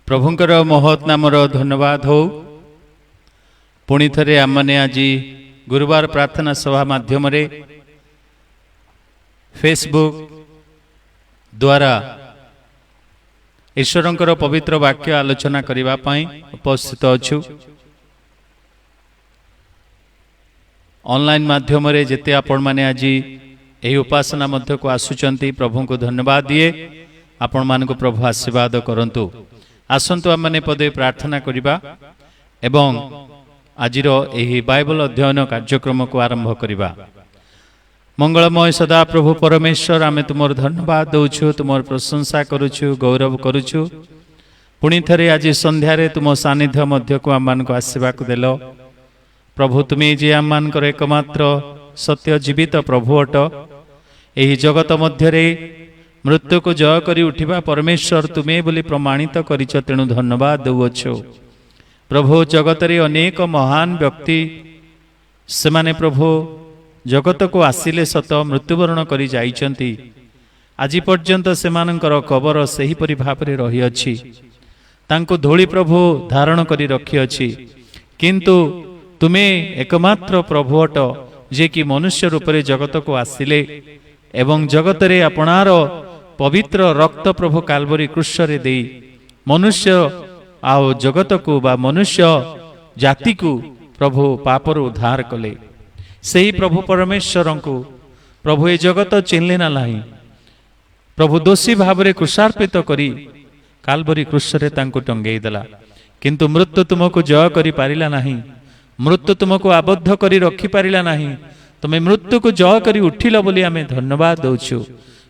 प्रभुंकर महत् नामर धन्यवाद हो। पुणी थे आमने आज गुरुवार प्रार्थना सभा माध्यम फेसबुक द्वारा ईश्वरंकर पवित्र वाक्य आलोचना करने उपस्थित अच्छु। ऑनलाइन माध्यम जेते आपण माने आज यही उपासना मध्य को आसुचंती प्रभु को धन्यवाद दिए। आपण मान को प्रभु आशीर्वाद करंतु। आसंतु आम मैंने पदे प्रार्थना करिबा एवं आजिर यही बाइबल अध्ययन कार्यक्रम को आरंभ करिबा। मंगलमय सदा प्रभु परमेश्वर आमे तुमर धन्यवाद दउछु, तुमर प्रशंसा करुछु, गौरव करुछु। पुणी थरे आज संध्यारे तुम सानिध्य मध्य को आम मान को आशीर्वाद देलो। प्रभु तुम्हें जे आम मान एकमात्र सत्य जीवित प्रभु अट। यही जगत मध्य मृत्यु को जय करी उठिबा परमेश्वर तुम्हें बोली प्रमाणित करिछ, तेणु धन्यवाद दउछु। प्रभु जगत रे अनेक महान व्यक्ति से माने प्रभु जगत को आसिले सत मृत्युवरण करी जाइछंती। आज पर्यंत सेमानंकर कबर सही परि भाबरे रही अछि, तांको धूली प्रभु धारण करी रखी अछि। किंतु तुम्हें एकमात्र प्रभु अट जे कि मनुष्य रूप रे जगत को आसिले एवं जगत रे आपणार पवित्र रक्त प्रभु काल्वरी क्रूस रे देई मनुष्य आओ जगत को बा मनुष्य जाति को प्रभु पापर उद्धार कले। सही प्रभु परमेश्वर को प्रभु ए जगत चिन्हले ना नाही। प्रभु दोषी भाव रे क्रूसार्पित करी काल्वरी क्रूस रे तांको टंगेई देला। किंतु मृत्यु तुमको जय करी पारिला नाही, मृत्यु तुमको आबद्ध करी रखी पारिला नाही। तुम्हें मृत्यु को जय करी उठिल बोली आमे धन्यवाद दउछु।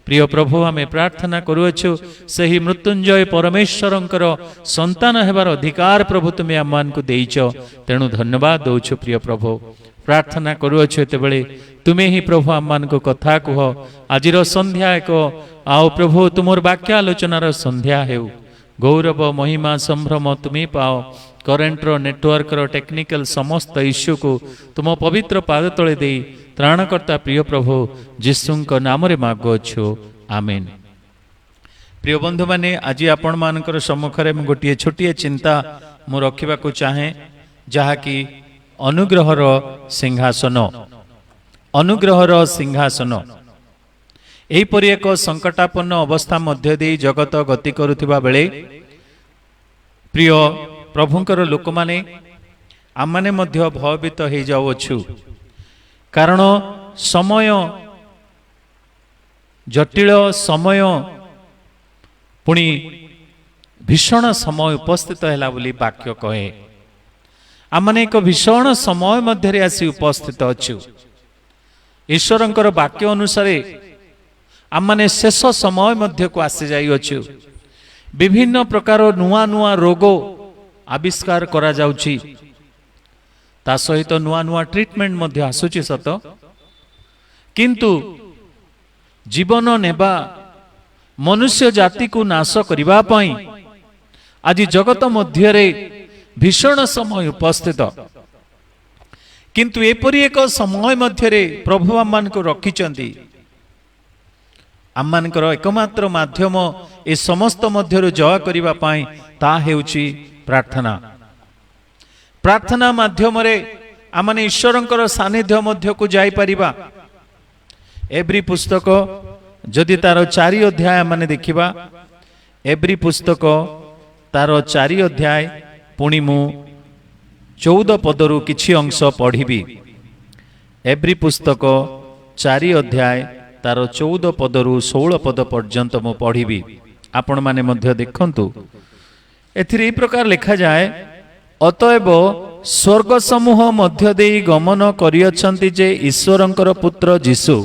प्रिय प्रभु आमे प्रार्थना करुअछु, सही मृत्युंजय परमेश्वरंकर संतान हेबार अधिकार प्रभु तुम्हें आम मान को देइछ, तेणु धन्यवाद दउछु। प्रिय प्रभु प्रार्थना करुअछु एतेबेले तुम्हें ही प्रभु आम मान को कथा कह। आजिर संध्या एक आओ प्रभु तुमर वाक्य आलोचनार संध्या हेउ। गौरव महिमा संभ्रम तुम्हें पाओ। करेन्ट नेटवर्क टेक्निकल समस्त इश्यू को तुम पवित्र पाद तले दे त्राणकर्ता प्रिय प्रभु जीशुंक नाम रे मागुछु, आमेन। प्रिय बंधु माने आज आपण मानकर सम्मुखरे मु गोटिए छोटिए चिंता मु रखिबा को चाहे, जहा कि अनुग्रहर सिंहासन। अनुग्रहर सिंहासन एहीपरि एक संकटापन्न अवस्था मध्य दे जगत गति करुथिबा बेले प्रिय प्रभुंकर लोक माने आम माने मध्य भयभीत हो जाउछु। कारण समय जटिल, समय पुणी भीषण समय उपस्थित हैला बोली वाक्य कहे। आम माने एक भीषण समय मध्य आसी उपस्थित अछु। ईश्वरंकर वाक्य अनुसार आम माने शेष समय मध्य को आसी जाइअछु। विभिन्न प्रकार नुआ नुआ रोग आविष्कार करा जाउछि, ता सहित नुआ नुआ ट्रीटमेंट मध्य आसुछि सत। किंतु जीवन नेबा मनुष्य जाति को नाश करिबा पई आज जगत मध्य रे भीषण समय उपस्थित। किंतु एपरि एक समय मध्य रे प्रभु आम मान को रखिचंती। आम मानकर एकमात्र माध्यम ए समस्त मध्यरु जय करिबा पई ता हेउछि प्रार्थना। प्रार्थना माध्यम रे आमने ईश्वरंकर सानिध्य मध्य को जाई परिबा। एवरी पुस्तक जदि तार 4 अध्याय माने देखिबा, एवरी पुस्तक तार 4 अध्याय पुणी मु 14 पदरु किछि अंश पढ़िबी। एवरी पुस्तक 4 अध्याय तार 14 पदरु 16 पद पर्यंत मु पढ़िबी। आपण माने मध्य देखंतु। एथिरे ई प्रकार लिखा जाए, अतएव स्वर्ग समूह मध्य देई गमन करियछंती जे ईश्वरंकर पुत्र जीशु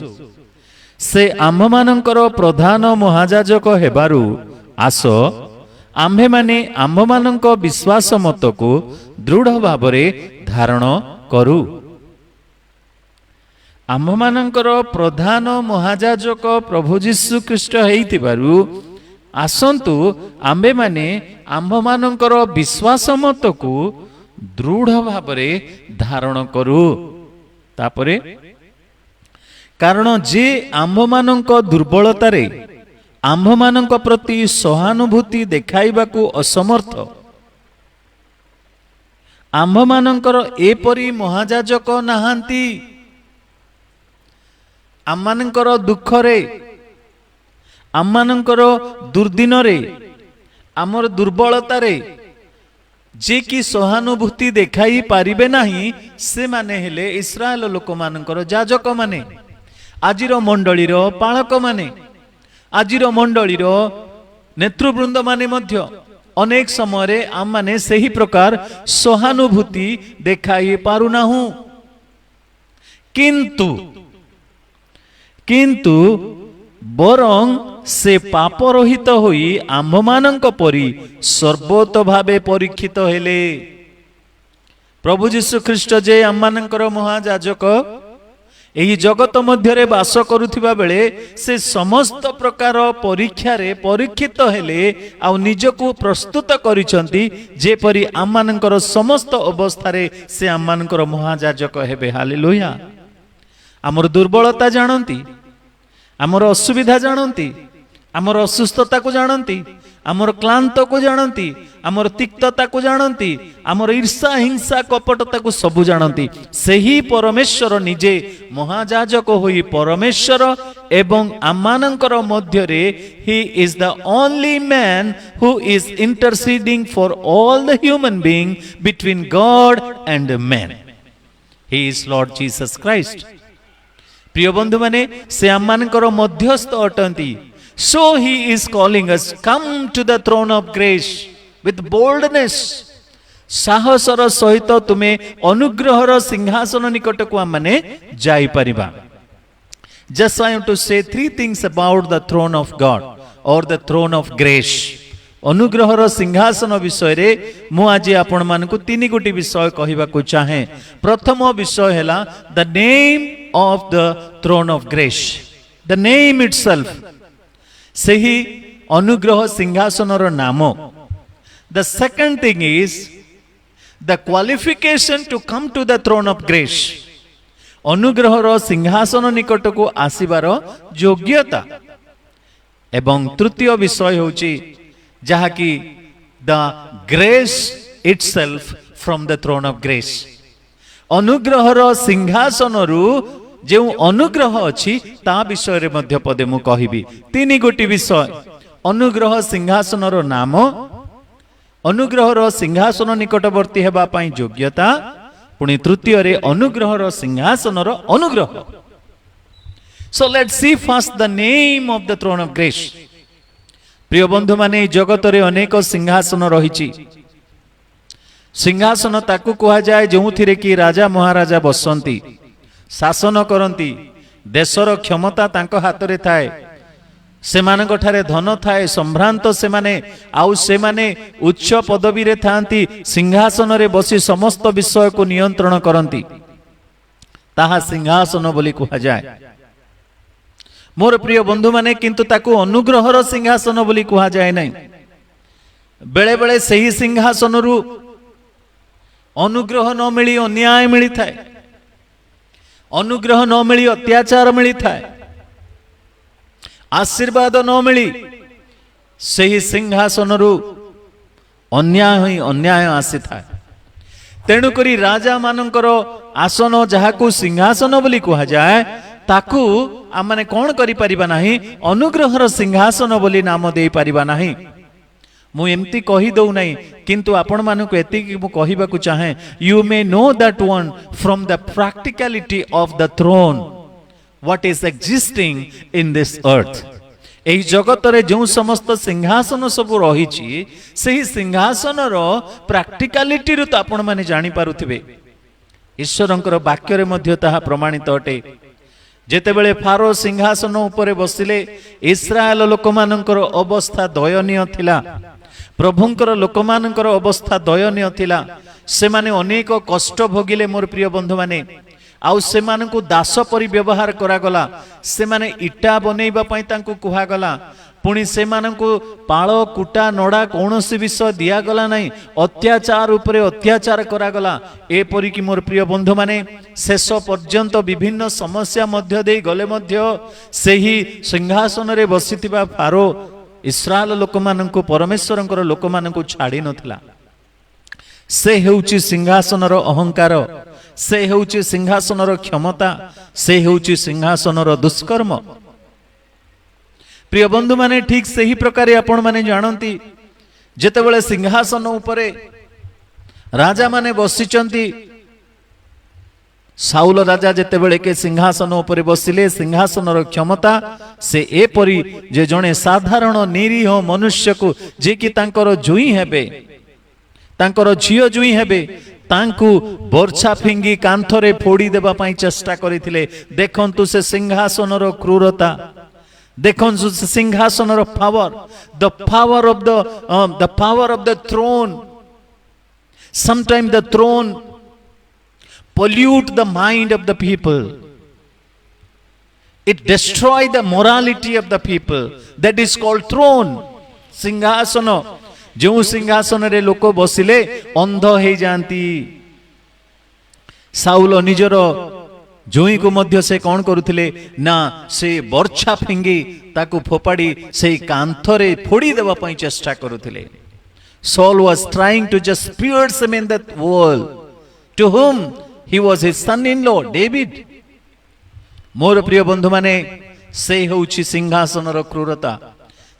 से आम्भमानंकर प्रधान महायाजक हेबारु आस आम्भे माने आम्भमानंक विश्वास मत को दृढ़ भावरे धारण करू। आम्भमानंकर प्रधान महायाजक प्रभु जीशु ख्रीष्ट हेइतिबारु आसंतु आम्भे माने आम्भमानंकर विश्वास मत को दृढ़ भावरे धारण करू। तापरे कारण जे आम्भमानंक दुर्बलतारे आम्भମାନଙ୍କ प्रति सहानुभूति देखाइबाकू असमर्थ, आम्भମାନଙ୍କର एपरी महाजाजक नाहांती। आम्मानଙ୍କର दुखरे, आम्मानଙ୍କର दुर्दिनरे, आमर दुर्बलतारे जे कि सहानुभूति देखाई पारिबे नाही, से माने हेले इस्राएल लोक मानकर जाजक माने, आजिर मंडलीर पालक माने, आजिर मंडलीर नेतृवृंद माने मध्य अनेक समय आम माने सही प्रकार सहानुभूति देखाई पारुनाहु। किंतु किंतु बरं से पाप रहित होई आम्भमानंक परी सर्वोत भावे परीक्षित हेले। प्रभु जीशु ख्रीष्ट जे आम्मानंकर महाजाजक एही जगत मध्यरे वास करुथिबा बेले से समस्त प्रकार परीक्षा रे परीक्षित हेले आ निजको प्रस्तुत करिसंती जेपरि आम्मानंकर समस्त अवस्था रे से आम्मानंकर महाजाजक हेबे। हालेलुया। आमर दुर्बलता जानती, आमर असुविधा जानती, आमर असुस्थता को जानती, आमर क्लांत को जानती, आमर तिक्तता को जानती, आमर ईर्षा हिंसा कपटता को सबु जानती। सही परमेश्वर निजे महाजाजक होई परमेश्वर एवं आमानंकर मध्य रे he is the only man who is interceding for all the human being between God and man. He is Lord Jesus Christ. प्रिय बंधु माने से आम्मानकर मध्यस्थ अटंती। So he is calling us, come to the throne of grace with boldness। साहसर सहित तुमे अनुग्रहर सिंहासन निकट को आमने जाई परिबा। Just I want to say three things about the throne of God or the throne of grace। अनुग्रहर सिंहासन विषय रे मु आज आपण मानकु तीन गोटी विषय कहिबा को चाहे। प्रथम विषय हैला the name of the throne of grace. The name itself, सही अनुग्रह सिंहासनर नाम। The second thing is the qualification to come to the throne of grace. अनुग्रहर सिंहासन निकट को आसीबार योग्यता। एवं तृतीय विषय होची जहा कि the grace itself from the throne of grace. अनुग्रहर सिंहासन रु जो अनुग्रह अछि ता विषय रे मध्य पदे मु कहिबी। तीन गोटी विषय, अनुग्रह सिंहासनर नाम, अनुग्रहर सिंहासन निकटवर्ती हेबा पई योग्यता, पुणी तृतीय रे अनुग्रहर सिंहासनर अनुग्रह। So let's see first the name of the throne of grace. प्रिय बंधु माने जगत रे अनेक सिंहासन रहिछि। सिंहासन ताकू कहा जाए जोथिरे कि राजा महाराजा बसंती, शासन करती, देशर क्षमता तांको हाथ रे थाए, सेमानक ठारे धन थाए, संभ्रांत सेमाने आउ सेमाने उच्च पदवी रे थांती, सिंहासन रे बसी समस्त विषय को नियंत्रण करती, ताहा सिंहासन बोली कहा जाए। मोर प्रिय बंधु माने किंतु ताकू अनुग्रहर सिंहासन बोली कहा जाए नहीं। बेले बेले सही सिंहासन रु अनुग्रह न मिली अन्याय मिली थाए, अनुग्रह न मिली अत्याचार मिली थाए, आशीर्वाद न मिली सही सिंहासन रु अन्याय ही अन्याय आसी थाए। तेणुकरी राजा मानकर आसन जहाकू सिंहासन बोली कहा जाए ताकू आमने कौन करि परिबा नाही, अनुग्रहर सिंहासन बोली नाम दे परिबा नाही। मु एमती कही दउ नाही, किंतु आपण मानकु एति मु कहिबा को चाहे, you may know that one from the practicality of the throne what is existing in this earth. एही जगत रे जो समस्त सिंहासन सब रहिछि, सेही सिंहासन रो प्रैक्टिकलिटी रु त आपण माने जानि पारुथिबे। ईश्वरंकर वाक्य रे मध्य ताहा प्रमाणित अटे। जेतेबेले फारो सिंहासन उपरे बसिले, इस्राएल लोकमानंकर अवस्था दयनीय थिला। प्रभुंकर लोकमानंकर अवस्था दयनीय थिला। से माने अनेक कष्ट भोगिले मोर प्रिय बंधु माने। आउ से मानकु दास परि व्यवहार करा गला। से माने इटा बनेइबा पई तांकु कुहा गला। पुणी से पाଳ कुटा नड़ा कौन विषय दिगला ना अत्याचार उपरे अत्याचार करागला एपरिक मोर प्रिय बंधु माने शेष पर्यंत विभिन्न समस्या मध्य दे गले मध्य सेही सिंहासन रे बसिथिबा फारो इस्राएल लोक माननकु परमेश्वरंकर लोक माननकु छाड़ी नथिला। से हेउची सिंहासनर अहंकार, से हेउची सिंहासनर क्षमता, से हेउची सिंहासनर दुष्कर्म। प्रिय बंधु माने ठीक से ही प्रकार आपण माने जानती जेतेबेले सिंहासन उपरे राजा माने बसिचंती साउल राजा जेतेबेले के सिंहासन उपरे बसिले सिंहासनर क्षमता से एपरी जे जणे साधारण निरीह मनुष्य को जे कि तांकर जुई हेबे तांकर झियो जुई हेबे तांकु बोरछा फिंगी कांथरे फोड़ी देबा पई चेष्टा करिथिले। देखंतु से सिंहासनर क्रूरता, देखंतु से सिंहासनर power, the power of the throne. Sometimes the throne pollute the mind of the people. It destroy the morality of the people. That is called throne. सिंहासन जो सिंहासन रे लोक बसिले अंध हो जाती। साउल निजर जोई को मध्य से कौन करुथिले ना से बर्छा फिंगी ताकू फोपाड़ी से कांथरे फोड़ी देवा पई चेष्टा करुथिले। Saul was trying to just pierce him in that wall to whom he was his son-in-law David. मोर प्रिय बंधु माने से होउछि सिंहासनर क्रूरता।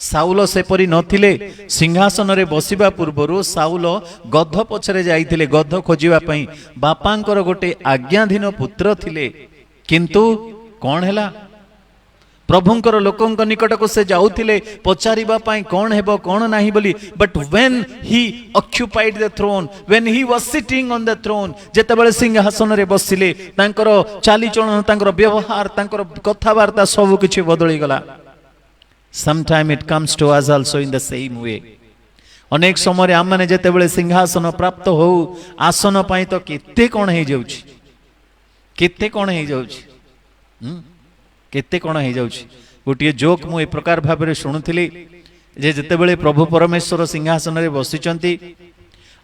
साउल से परी नथिले सिंहासन रे बसिबा पूर्वरु साउल गध पछरे जाइथिले गध खोजिबा पई बापांकर गोटे आज्ञाधीन पुत्र थिले किंतु कोन हैला प्रभुंकर लोकंक निकट को से जाउथिले पचारिबा पई कोन हेबो कोन नाही बोली but when he occupied the throne when he was sitting on the throne जेतेबेले सिंहासन रे बसिले तांकर चाली चलन तांकर व्यवहार तांकर कथावार्ता सब किछि बदली गला। Sometime it comes to us also in the same way. अनेक समय आम माने जेतेबेले सिंहासन प्राप्त हो आसन पाई तो केते कोन हे जाउछि केते कोन हे जाउछि केते कोन हे जाउछि। गोटे जोक मु ए प्रकार भाबरे शुणुथिली जे जेतेबेले प्रभु परमेश्वर सिंहासन रे बसिचंती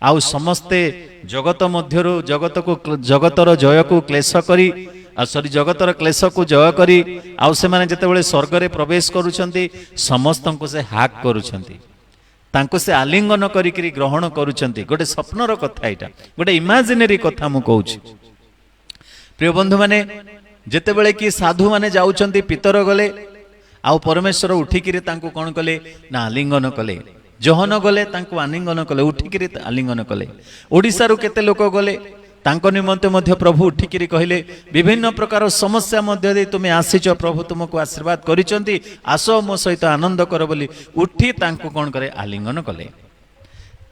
आउ समस्ते जगत मध्यरु जगतर जय को क्लेश करी सॉरी जगतर क्लेश को जय करी आउ से माने जेतेबेले स्वर्ग रे प्रवेश करूछंती समस्तंको से हाक करूछंती तांको से आलिंगन करी करी ग्रहण करूछंती। गोटे स्वप्नर कथा एटा गोटे इमेजिनरी कथा मु कहूछि। प्रिय बंधु माने जेतेबेले कि साधु माने जाउछंती पितर गले आउ परमेश्वर उठिकिरी तांको कोन कले ना आलिंगन कले। जहन गले तांको आलिंगन कले उठिकिरी आलिंगन कले। ओडिसा रु केते लोक गले तांको निमंते मध्य प्रभु उठिकिरी कहले विभिन्न प्रकार समस्या मध्य दे तुमे आसीच प्रभु तुमको आशीर्वाद करिसंती आसो मो सहित आनंद कर बोली उठी तांको कोन करे आलिंगन कले।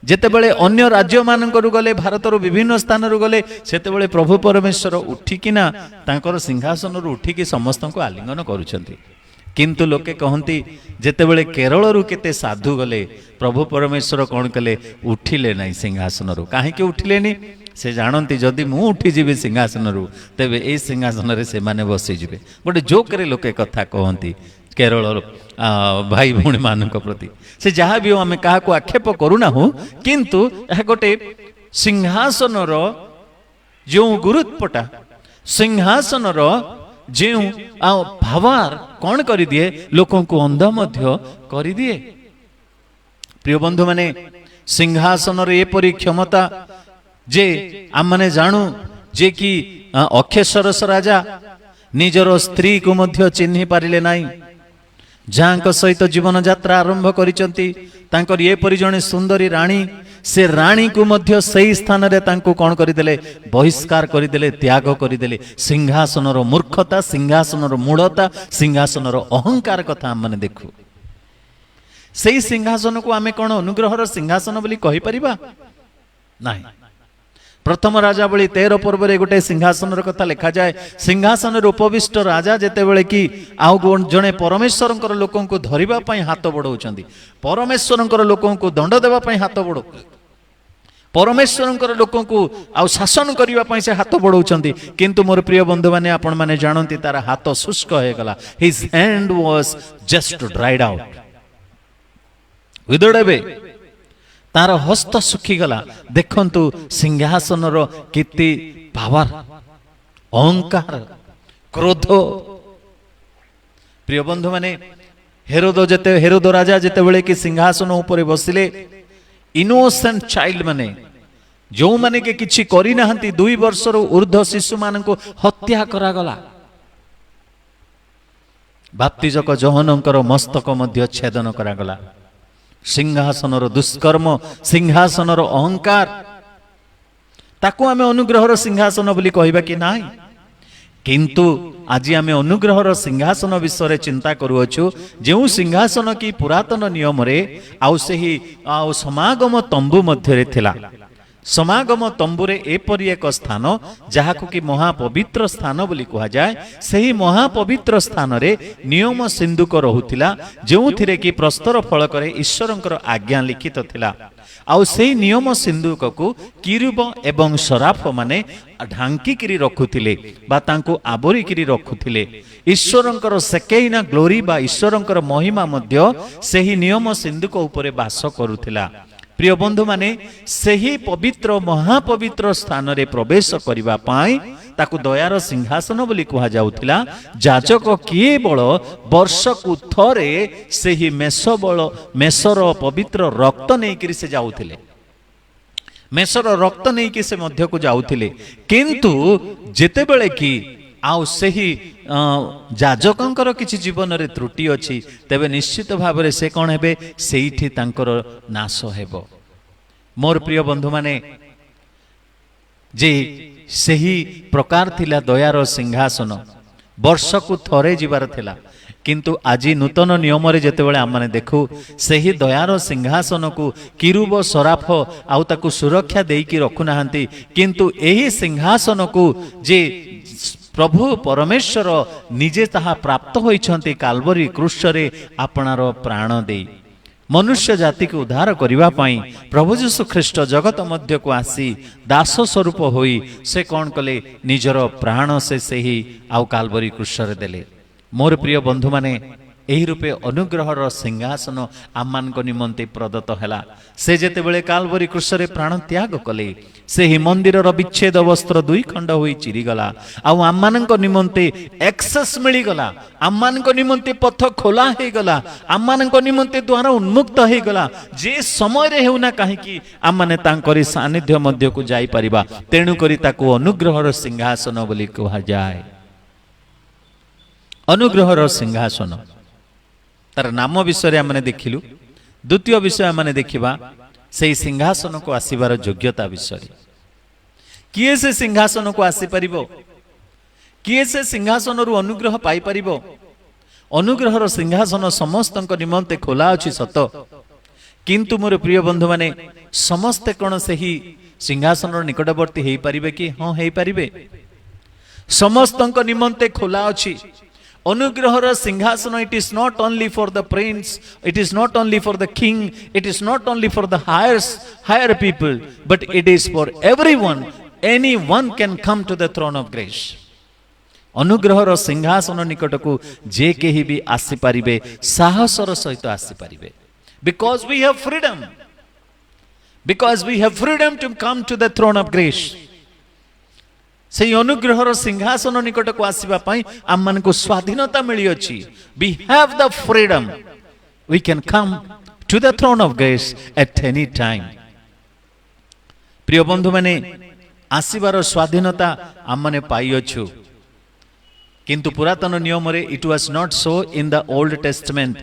जेतेबेले अन्य राज्य मानकरु गले भारतर विभिन्न स्थान रु गले सेतेबेले प्रभु परमेश्वर उठिकिना तांकर सिंहासन रु उठिकी समस्तंको आलिंगन करूछंती। किंतु लोके कहंती जेतेबेले केरल रु केते साधु गले प्रभु परमेश्वर कोन कले उठिले नै सिंहासन रु। काहे के उठिलेनी से जानती जदि मु उठी जीवी सिंहासन रु तेबे ए सिंहासन रे से माने बसी जिवे। गोटे जोक रे लोके कथा कहंती केरल भाई भौणी मानक प्रति से जहाँ भी आम क्या आक्षेप करूना हो किंतु यह गोटे सिंहासन जो गुरुत्वटा सिंहासन जो भावार कौन कर दिए लोकों को अंध मध्य कर दिए। प्रिय बंधु माने सिंहासन एपरी क्षमता जे आम माने जानू जे कि अक्षेश्वरस राजा निजर स्त्री को मध्य चिन्हि पारिले नाई जहाँ सहित जीवन यात्रा आरंभ करिसंती तांकर ये परि जणे सुंदरी रानी से रानी को मध्य सही स्थान रे तांको कोन करिदेले बहिष्कार करिदेले त्याग करिदेले। सिंहासनर मूर्खता सिंहासनर मूढ़ता सिंहासनर अहंकार कथा हम माने देखु। सही सिंहासन को आमे कोन अनुग्रहर सिंहासन बोली कहि परिबा नाही। प्रथम राजा बली 13 पर्व रे गोटे सिंहासन कथा लिखा जाए। सिंहासन उपविष्ट राजा जेतेबेले कि आउ जणे परमेश्वरंकर लोकं को धरिबा पई हाथ बढौचंदी परमेश्वरंकर लोकं को दंड देबा पई हाथ बढौ परमेश्वरंकर लोकं को आउ शासन करिबा पई से हाथ बढौचंदी किंतु मोर प्रिय बंधु माने आपण माने जानंती तार हाथ शुष्क हे गला। His hand was just dried out withered हेबे तार हस्त सुखीगला देखंतु सिंहासनर कीर्ति पावर अहंकार क्रोध प्रिय बंधु माने हेरोद राजा जेते बेले कि सिंहासन ऊपर बसिले इनोसेंट चाइल्ड माने जो माने के किछि करि नाहंती 2 वर्षर ऊर्ध्व शिशु माननको हत्या करा गला बाप्तिजक जोहनकर मस्तक मध्य छेदन करा गला सिंहासनर दुष्कर्म सिंहासनर अहंकार ताकू आमे अनुग्रहर सिंहासन बोली कहबा कि नाही किंतु आज आमे अनुग्रहर सिंहासन विषय चिंता करूछु जो सिंहासन की पुरातन नियम रे आउ सेही आउ समागम तंबू मध्य रे थिला समागम तंबुरे एपरि एक स्थान जहाकु कि महापवित्र स्थान बोली कहा जाए सही महापवित्र स्थान रे नियम सिंधुक रहुथिला जोथिरे कि प्रस्तर फलकरे ईश्वरंकर आज्ञा लिखित थिला आउ सेही नियम सिंधुक को किरुब एवं सराफ माने ढांकी किरी रखुथिले बा तांको आबोरी किरी रखुथिले ईश्वरंकर सेकेइना ग्लोरी बा ईश्वरंकर महिमा मध्य सेही नियम सिंधुक उपरे वास करुथिला प्रिय बंधु माने सही पवित्र महापवित्र स्थान रे प्रवेश करिबा पाई ताकु दयार सिंहासन बोली कहा जाउथिला जाजक केवल वर्षकु थरे सही मेसर पवित्र रक्त नेकिरी से जाउथिले मेसर रक्त नेकी से मध्य को जाउथिले किंतु जेते बेले की आउ सही जाजकंकर किछि जीवन रे त्रुटि अछि तेबे निश्चित भाव रे से कोन हेबे सेइठी तांकर नाश हेबो मोर प्रिय बंधु माने जे सही प्रकार थिला दयार सिंहासन वर्षकु थरे जीवार थिला किंतु आज नूतन नियम रे जेते बेले आम देखु सही दयार सिंहासन को किरुब सराफ आउ ताकु सुरक्षा देकी रखु नाहंती किंतु एही सिंहासन को जे प्रभु परमेश्वर निजे ताहा प्राप्त होइछंती काल्वरी क्रूस रे आपणार प्राण दे मनुष्य जाति को उद्धार करिवा पाई प्रभु यीशु ख्रीष्ट जगत मध्य को आसी दास स्वरूप होई से कौन कले निजर प्राण से सही आउ काल्वरी क्रूस रे देले मोर प्रिय बंधु माने एही रूपे अनुग्रहर सिंहासन आमान को निमंते प्रदत्त हैला से जेते बेले काल्वरी क्रूस रे प्राण त्याग कले से ही मंदिर विच्छेद वस्त्र 2 खंड होई चिरी गला आउ आमान को निमंते एक्सेस मिली गला आमान को निमंते पथ खोला हे गला आमान को निमंते द्वार उन्मुक्त हे गला जे समय रे हेउना काहे कि आमाने तांकरी सानिध्य मध्य को जाई परिबा तेनु करी ताको अनुग्रहर सिंहासन बोली कहा जाए अनुग्रहर सिंहासन तार नाम विषय आमने देखिलु द्वितीय विषय आमने देखिबा से सिंहासन को आसीबार योग्यता विषय किए से सिंहासन को आसी परिबो किए से सिंहासन रु अनुग्रह पाई परिबो अनुग्रहर सिंहासन समस्तक निमंते खोला अछि सत किंतु मोर प्रिय बंधु माने समस्ते कोन सही सिंहासन निकटवर्ती हेई परिबे कि हां हेई परिबे समस्तक निमंते खोला अछि अनुग्रहर सिंहासन it is not only for the prince it is not only for the king it is not only for the higher people but it is for everyone anyone can come to the throne of grace अनुग्रहर सिंहासन निकट को जे केही भी आसी परिबे साहसर सहित आसी परिबे because we have freedom to come to the throne of grace से अनुग्रहर सिंहासन निकट को आसीबा पई आम मन को स्वाधीनता मिली अछि we have the freedom we can come to the throne of grace at any time प्रिय बंधु माने आसीबार स्वाधीनता आम माने पाई अछु किंतु पुरातन नियम रे it was not so in the old testament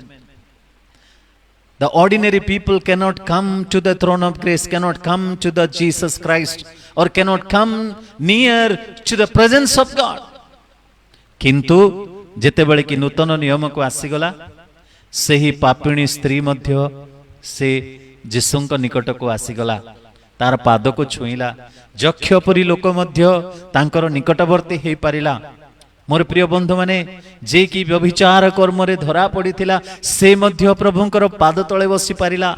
The ordinary people cannot come to the throne of grace, cannot come to the Jesus Christ, or cannot come near to the presence of God. किंतु जेते बेले कि नूतन नियम को आसी गला सेही पापिणी स्त्री मध्य से यीशुंक निकट को आसी गला तार पाद को छुईला जक्षपुरी लोक मध्य तांकर निकटवर्ती हे पारिला मोर प्रिय बंधु माने जे कि व्यभिचार कर्म रे धरा पड़ीथिला से मध्य प्रभुंकर पाद तळे बसी पारिला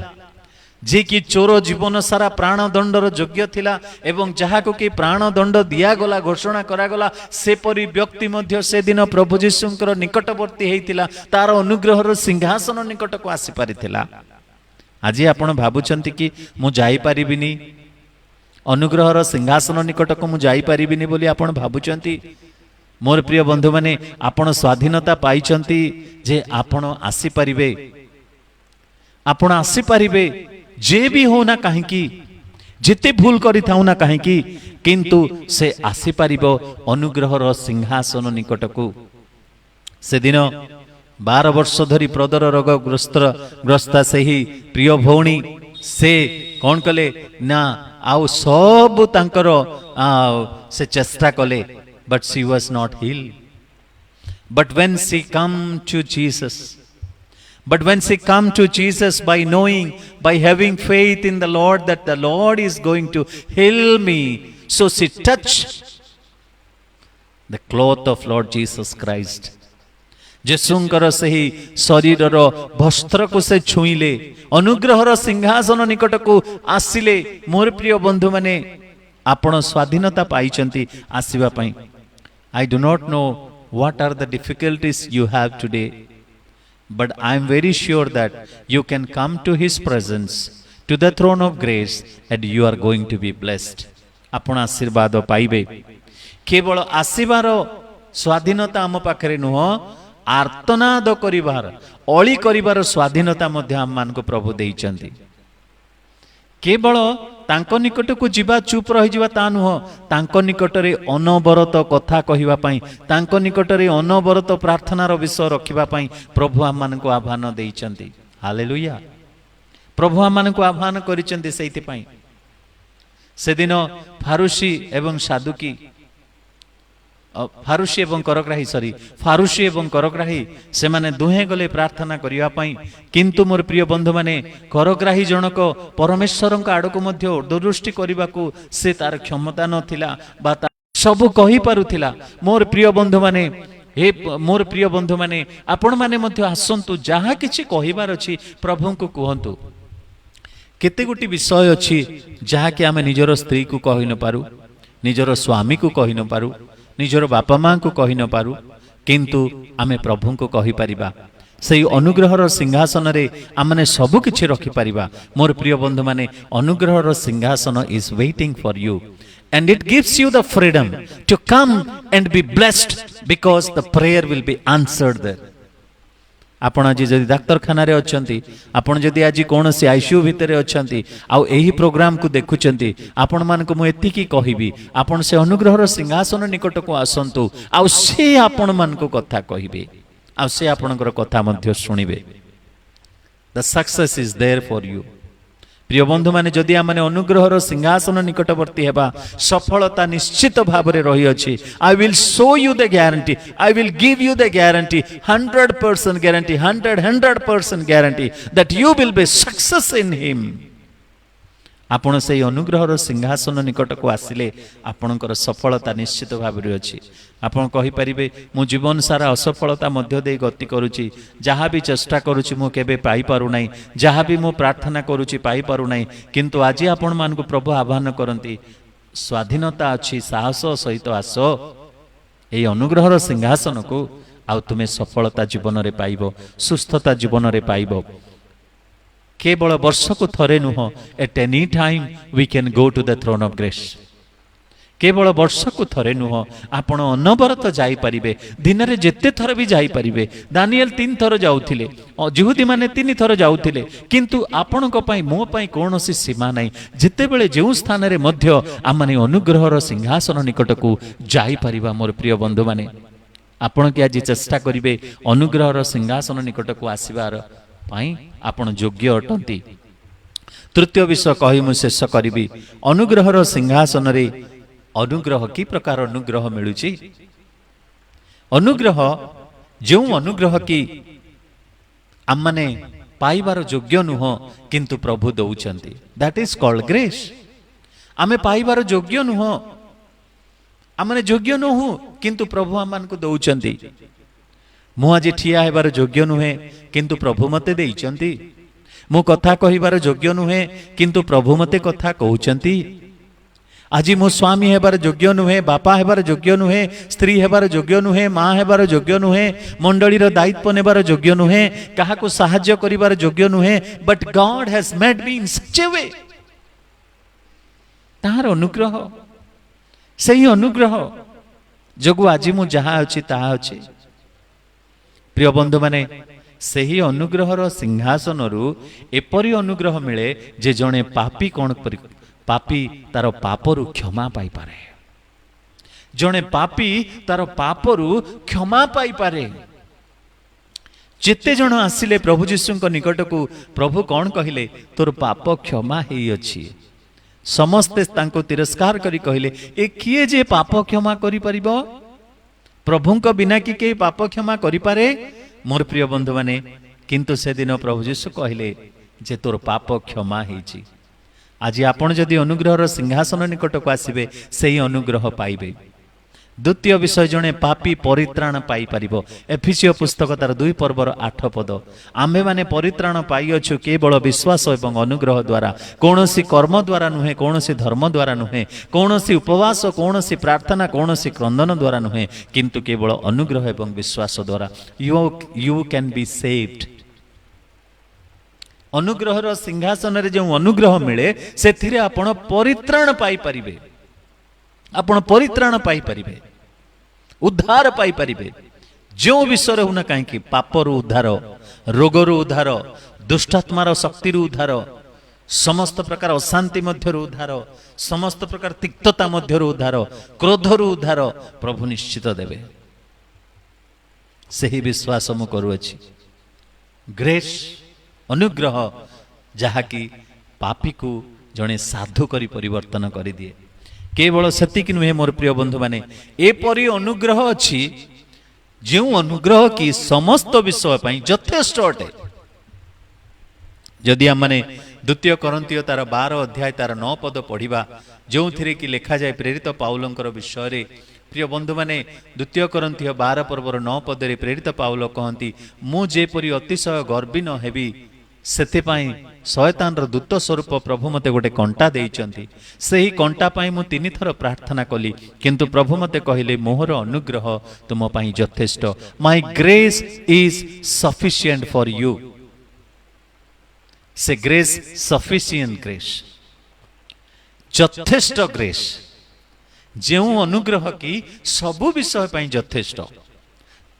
जे कि चोर जीवन सारा प्राण दंडर योग्य थिला एवं जहा को कि प्राण दंड दिया गला घोषणा करा गला से परि व्यक्ति मध्य से दिन प्रभु यीशुंकर निकटवर्ती हेतिला तार अनुग्रहर सिंहासन निकट को आसी पारिथिला आज आपण भाबुचंती कि मु जाई परिबिनी अनुग्रहर सिंहासन निकटक मु जाई परिबिनी बोली आपण भाबुचंती। मोर प्रिय बंधु माने आपण स्वाधीनता पाइचंती जे आपण आसी परिबे, आपण आसी परिबे जे भी होना काहेकि जिते भूल करि थाउ ना काहेकि किंतु से आसी परिबो अनुग्रहर सिंहासन निकटकू। से दिन 12 वर्ष धरी प्रदर रोग ग्रस्ता से ही प्रिय भौणी से कौन कले ना आउ सब तांकर से चेष्टा कले, but she was not healed. But when she come to Jesus by knowing, by having faith in the Lord that the Lord is going to heal me, so she touched the cloth of Lord Jesus Christ. जेसुंकर से ही शरीर वस्त्र को से छुईले, अनुग्रहर सिंहासन निकट को आसिले। मोर प्रिय बंधु माने आपण स्वाधीनता पाइचंती आसीबा पई। I do not know what are the difficulties you have today, but I am very sure that you can come to His presence, to the throne of grace, and you are going to be blessed. आपण आशीर्वाद पाइबे। केवल आसीबार स्वाधीनता आम पाखरे नुह, आर्तनाद करिबार अली करिबार स्वाधीनता मध्य आम मानको प्रभु देइचंती। केवल तांको निकट को जीवा चुप रही जीवा ता नुह, तांको निकटरे अनवरत कथा कहिबा पई, तांको निकटरे अनवरत प्रार्थनार विषय रखिबा पई प्रभु आम मानको आह्वान देइचंती। हालेलुया। प्रभु आम मानको आह्वान करिचंती। सेइति पई सेदिन फारुसी एवं साधुकी, फारुसी एवं करग्राही से माने दुहे गले प्रार्थना करिया पई, किंतु मोर प्रिय बंधु माने करग्राही जनक परमेश्वरक आड़को मध्य दूरदृष्टि करिबाकू से तार क्षमता नथिला बा सब कहि पारुथिला। मोर प्रिय बंधु माने आपण माने मध्य आसंतु, जहा किछि कहिबार अछि प्रभु को कहंतु। केते गोटी विषय अछि जहा कि आमे निजर स्त्री को कहि न पारु, निजर स्वामी को कहि न पारु, निजर बापा मां को कहि न पारु, किंतु आमे प्रभु को कहि परिबा। सेई अनुग्रहर सिंहासन रे आमने सब किछि रखि परिबा। मोर प्रिय बंधु माने अनुग्रहर सिंहासन is waiting for you, and it gives you the freedom to come and be blessed because the prayer will be answered there. आपण आज जदि डाक्तरखाना रे अछंती, आपण जदि आज कोनोसी आईसीयू भितरे अछंती आ एही प्रोग्राम को देखुचंती, आपण मान को मु एति की कहिबी, आपण से अनुग्रहर सिंहासन निकट को आसंतु, आ से आपण मान को कथा कहिबे, आ से आपणकर कथा मध्य सुनिबे। The success is there for you. प्रिय बंधु माने जदि आमने अनुग्रहर सिंहासन निकटवर्ती हेबा, सफलता निश्चित भाव रे रही अछि। I will show you the guarantee, I will give you the guarantee, 100% guarantee, 100% guarantee that you will be success in him. आपण से अनुग्रहर सिंहासन निकट को आसिले आपणकर सफलता निश्चित भाव रे अछि। आपण कहि परिबे मु जीवन सारा असफलता मध्य दे गति करूची, जहाँ भी चेष्टा करूची मु केबे पाई पारु नाही, जहाँ भी मु प्रार्थना करूची पाई पारु नाही, किंतु आज आपण मान को प्रभु आह्वान करंती, स्वाधीनता अछि, साहस सहित आसो एई अनुग्रहर सिंहासन को, आ तुमे सफलता जीवन रे पाइबो, सुस्थता जीवन रे पाइबो। केवल वर्ष को थरे नुह, at any time we can go to the throne of grace. केवल वर्ष को थरे नुह, आपण अनवरत जाई परिबे, दिन रे जेते थर भी जाई परिबे। दानिएल 3 थर जाउथिले, यहूदी माने 3 थर जाउथिले, किंतु आपण को पई मो पई कोनोसी सीमा नाही। जेते बेले जेउ स्थान रे मध्य आमाने अनुग्रहर सिंहासन निकट को जाई परिबा। मोर प्रिय बंधु माने आपण के आज चेष्टा करिवे अनुग्रहर सिंहासन निकट को आसीबार पाई आपण योग्य अटंती। तृतीय विषय कहि मु शेष करिबी, अनुग्रहर सिंहासन रे अनुग्रह की प्रकार अनुग्रह मिलुची। अनुग्रह जो अनुग्रह की आम माने पाइबार योग्य नुह, किंतु प्रभु दउचंती, दैट इज कॉल्ड ग्रेस। आमे पाइबार योग्य नुह, आमने योग्य नुह, किंतु प्रभु आम मान को दउचंती। मु आज ठिया हेबार योग्य नुहे, किंतु प्रभु मते देइचंती। मु कथा कहिबार योग्य नुहे, किंतु प्रभु मते कथा कहउचंती। आज मो स्वामी हेबार योग्य नुहे, बापा हेबार योग्य नुहे, स्त्री हेबार योग्य नुहे, माँ हेबार योग्य नुहे, मंडलीर दायित्व नेबार योग्य नुहे, काहाकू साहाय्य करिबार योग्य नुहे, but God has made me in such a way. ताहार अनुग्रह, सही अनुग्रह जोगु आज मु जहा अछि ताहा अछि। प्रिय बंधु माने सही अनुग्रहर सिंहासन रु एपरी अनुग्रह मिले जे जणे पापी कोन पापी तार पापरु क्षमा पाई पारे, जणे पापी तार पापरु क्षमा पाई पारे। जेते जण आसिले प्रभु जीशुଙ୍କ निकटकू प्रभु कौन कहिले तोर पाप क्षमा हेई अछि। समस्ते तांको तिरस्कार करी कहिले ए किए जे पाप क्षमा करि परिबो, प्रभुଙ୍କ बिना कि के पाप क्षमा करि पारे। मोर प्रिय बंधु माने किंतु से दिन प्रभु जीशु कहिले जे तोर पाप क्षमा हेछि। आज आपण जदि अनुग्रहर सिंहासन निकटक आसिबे सेही अनुग्रह पाइबे। द्वितीय विषय जणे पापी परित्राण पाई परिबो। एफिसियो पुस्तक तार 2 पर्वर 8 पद, आम्भे माने परित्राण पाई अछु केवल विश्वास एवं अनुग्रह द्वारा, कौनसी कर्म द्वारा नुहे, कौनसी धर्म द्वारा नुहे, कौनसी उपवास, कौनसी प्रार्थना, कौनसी क्रंदन द्वारा नुहे, किंतु केवल अनुग्रह एवं विश्वास द्वारा यू कैन बी सेव्ड। अनुग्रहर सिंहासन रे जो अनुग्रह मिले सेथिरे आपण परित्राण पाई परिबे, आपण परित्राण पाई परिबे, उद्धार पाई परिबे। जो विषय होना कहीं पापर उद्धार, रोगर उद्धार, दुष्टात्मार शक्ति उद्धार, समस्त प्रकार अशांति मध्य उद्धार, समस्त प्रकार तिक्तता मध्य उद्धार, क्रोधर उद्धार प्रभु निश्चित देवे। सही विश्वास मु करूअछि। ग्रेस अनुग्रह जहाँकि पापी को जड़े साधु करी परिवर्तन कर दिए। केवल सेतिक नुहे मोर प्रिय बंधु माने एपरी अनुग्रह अछि जो अनुग्रह की समस्त विषय पई यथेष्ट अटे। जदि आम माने द्वितीय कोरिन्थियो तार 12 अध्याय तार 9 पद पढ़िबा, जो थिरे कि लिखा जाय प्रेरित पाउलंकर विषय रे। प्रिय बंधु माने द्वितीय कोरिन्थियो 12 पर्वर 9 पद रे प्रेरित पाउल कहंती, मु जेपरि अतिशय गर्वी न हेबी सेथिपाई शयतान दूत स्वरूप प्रभु मते गोटे कंटा देइचंती। सेही कंटा पाई मु 3 थर प्रार्थना कली, किंतु प्रभु मते कहिले मोहर अनुग्रह तुम पाई यथेष्ट। My grace is sufficient for you. से ग्रेस सफिशिएंट ग्रेस, यथेष्ट ग्रेस, जो अनुग्रह की सबु विषय पाई यथेष्ट।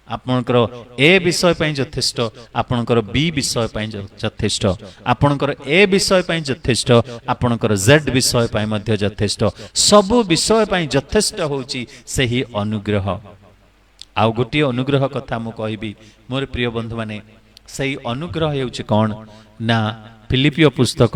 आपणकर ए विषय पाई यथेष्ट, आपणकर बी विषय पाई यथेष्ट, आपणकर ए विषय पाई यथेष्ट, आपणकर जेड विषय पाई मध्य यथेष्ट। सबु विषय पाई यथेष्ट होची सेही अनुग्रह। आउ गोटे अनुग्रह कथा मु कहबी मोर प्रिय बंधु माने, सेही अनुग्रह हेउची कोन ना फिलिपियो पुस्तक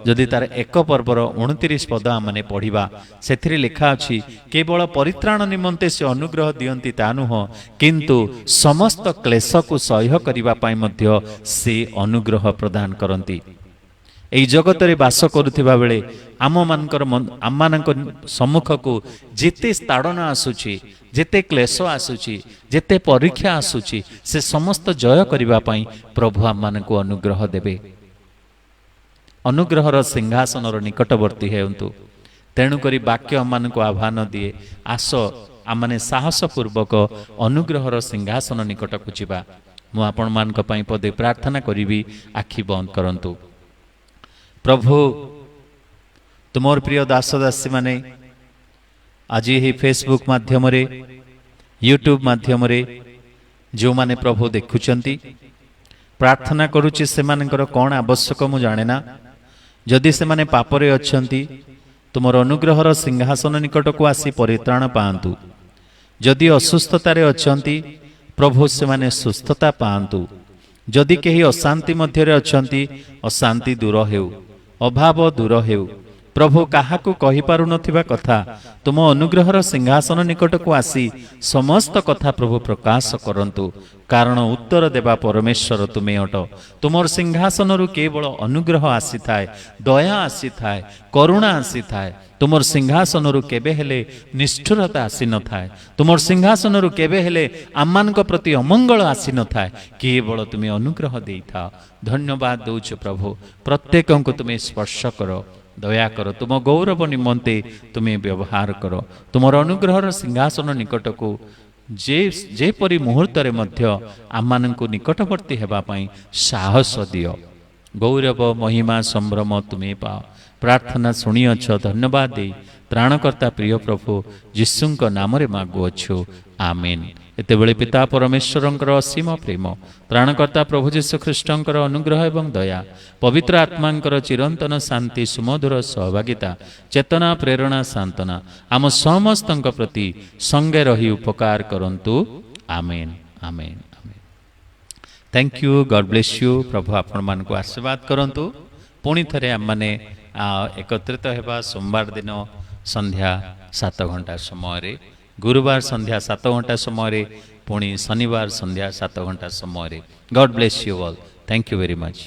जदि तार 1 पर्वर 29 पद आमने पढ़िबा, सेथिरे लिखा अछि केवल परित्राण निमंते से अनुग्रह दियंती ता नुह, किंतु समस्त क्लेश को सह्य करिबा पाई मध्य से अनुग्रह प्रदान करंती। एई जगत रे वास करुथिबा बेले आम मानकर सम्मुख को जेते ताड़ना आसुची, जेते क्लेश आसुची, जेते परीक्षा आसुची, से समस्त जय करिबा पाई प्रभु आम मानकु अनुग्रह देबे। अनुग्रहर सिंहासन निकटवर्ती हेतु तेणुकरी वाक्य आम को आह्वान दिए, आस आमने साहस पूर्वक अनुग्रहर सिंहासन निकट को जीवा। मु आपण मान पदे प्रार्थना करी, आखि बंद करंतु। प्रभु तुमर प्रिय दास दासी माने आज ही फेसबुक माध्यम रे, यूट्यूब माध्यम रे जो माने प्रभु देखुचंती, प्रार्थना करुची से मानकर कौन आवश्यक मु जाने ना। जदि से माने पापरे अछंती तुमर अनुग्रहर सिंहासन निकट को आसी परित्राण पांतु। जदि असुस्थतारे अछंती प्रभु से माने सुस्थता पांतु। जदि केही अशांति मध्यरे अछंती अशांति दूर हेउ, अभाव दूर हेउ। प्रभु काहाकू कहि पारु नथिबा कथा तुम अनुग्रहर सिंहासन निकट को आसी समस्त कथा प्रभु प्रकाश करंतु, कारण उत्तर देवा परमेश्वर तुमे अट। तुमर सिंहासन रु केवल अनुग्रह आसी थाए, दया आसी थाए, करुणा आसी थाए। तुमर सिंहासन रु केबे हेले निष्ठुरता आसी न थाए। तुमर सिंहासन रु केबे हेले आम्मानक प्रति अमंगल आसी न थाए, केवल तुमे अनुग्रह देई था। धन्यवाद दउछ प्रभु, प्रत्येकंको तुमे स्पर्श करो, दया कर तुम गौरव निमंते तुम्हें व्यवहार कर तुमर अनुग्रहर सिंहासन निकट को जेपरी मुहूर्त आम निकटवर्ती होगापाई साहस दियो गौरव महिमा संभ्रम तुम्हें पाओ प्रार्थना शुणिअछ धन्यवाद दे त्राणकर्ता प्रिय प्रभु यीशुंक नाम रे मागुअछु आमेन। एतेबेले पिता परमेश्वरंकर असीम प्रेम त्राणकर्ता प्रभु यीशु ख्रीष्टंकर अनुग्रह एवं दया पवित्र आत्मांकर चिरंतन शांति सुमधुर सहभागिता चेतना प्रेरणा सांत्वना आम समस्तंक प्रति संगे रही उपकार करंतु आमेन आमेन आमेन। Thank you God bless you प्रभु आपण मान को आशीर्वाद करंतु पुणी थरे आम माने एकत्रित हेबा सोमवार दिन संध्या 7 घंटा समय गुरुवार संध्या 7 घंटा समय पुणी शनिवार संध्या 7 घंटा समय God bless you all thank you very much.